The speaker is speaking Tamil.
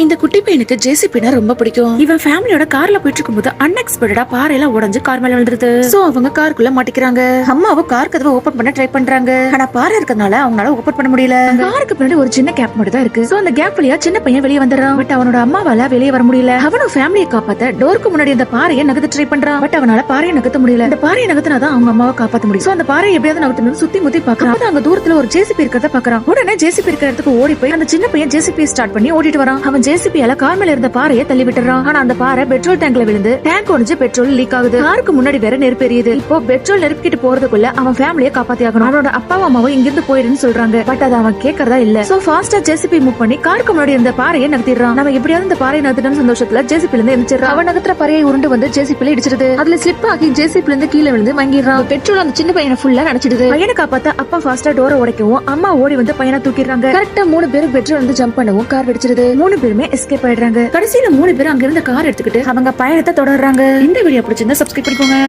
இந்த குட்டி பையனுக்கு ஜேசிபினா ரொம்ப பிடிக்கும். இவன் ஃபேமிலியோட கார்ல போயிட்டு இருக்கும்போது அன்எக்ஸ்பெக்டடா பாறையெல்லாம் உடைஞ்சு கார் மேல விழுந்துருது. சோ அவங்க காருக்குள்ள மாட்டிக்கிறாங்க. அம்மாவும் கார் கதவை ஓபன் பண்ண ட்ரை பண்றாங்க. ஆனா பாறை இருக்கறனால அவங்களால ஓபன் பண்ண முடியல. காருக்கு பின்னாடி ஒரு சின்ன கேப் மட்டும் தான் இருக்கு. சோ அந்த கேப் வழியா சின்ன பையன் வெளியே வந்துடுறான். பட் அவனோட அம்மாவால வெளியே வர முடியல. அவனும் ஃபேமிலியை காப்பாத்த டோருக்கு முன்னாடி அந்த பாறையை நகர்த்த ட்ரை பண்றான். பட் அவனால பாறையை நகர்த்த முடியல. அந்த பாறையை நகர்த்தினாதான் அவங்க அம்மாவை காப்பாத்த முடியும். சோ அந்த பாறையை எப்படியாவது நகர்த்தணும்னு சுத்தி முத்தி பாக்குறான். அங்க தூரத்துல ஒரு ஜேசிபி இருக்கிறத பாக்குறான். உடனே ஜேசிபி இருக்கிற இடத்துக்கு ஓடி போய் அந்த சின்ன பையன் ஜேசிபி ஸ்டார்ட் பண்ணி ஓடிட்டு வரான். அவன் ஜேசிபியால கார் மேல இருந்த பாறையை தள்ளி விட்டுறான். ஆனா அந்த பாறை பெட்ரோல் டேங்க்ல விழுந்து டேங்க் உடைஞ்சு பெட்ரோல் லீக் ஆகுது. காருக்கு முன்னாடி வேற நெருப்பு எரியுது. இப்போ பெட்ரோல் நெருப்பிட்டு போறதுக்குள்ள அவன் ஃபேமிலியை காப்பாத்தி ஆகணும். அவனோட அப்பாவும் அம்மாவும் இங்கிருந்து போயிடுன்னு சொல்றாங்க. பட் அதை அவன் கேட்கறதா இல்ல. சோ ஃபாஸ்டா ஜேசிபி மூவ் பண்ணி காருக்கு முன்னாடி இருந்த பாறையை நகர்த்திடுறான். நம்ம எப்படியாவது இந்த பாறையை நகர்த்தணும் சந்தோஷத்துல ஜேசிபில இருந்து எந்திரிச்சிடறான். அவன் நகர்த்துற பாறையை உருண்டு வந்து ஜேசிபில இடிச்சிருது. அதுல ஸ்லிப் ஆகி ஜேசிபில இருந்து கீழே விழுந்து மங்கிடுறான். பெட்ரோல் அந்த சின்ன பையனை ஃபுல்லா நனைச்சிடுது. பையனை காப்பாத்த அப்பா ஃபாஸ்டா டோரை உடைக்கவும் அம்மா ஓடி வந்து பையனை தூக்கிடுறாங்க. கரெக்டா 3 பேரும் பெட்ரோல் வந்து ஜம்ப் பண்ணவும் கார் வெடிச்சிருது. 3 பேருமே எஸ்கேப் ஆயிடுறாங்க. கடைசியில 3 பேரும் அங்க இருந்த கார் எடுத்துக்கிட்டு அவங்க பயணத்தை தொடர்றாங்க. இந்த வீடியோ பிடிச்சிருந்தா சப்ஸ்கிரைப் பண்ணிக்கோங்க.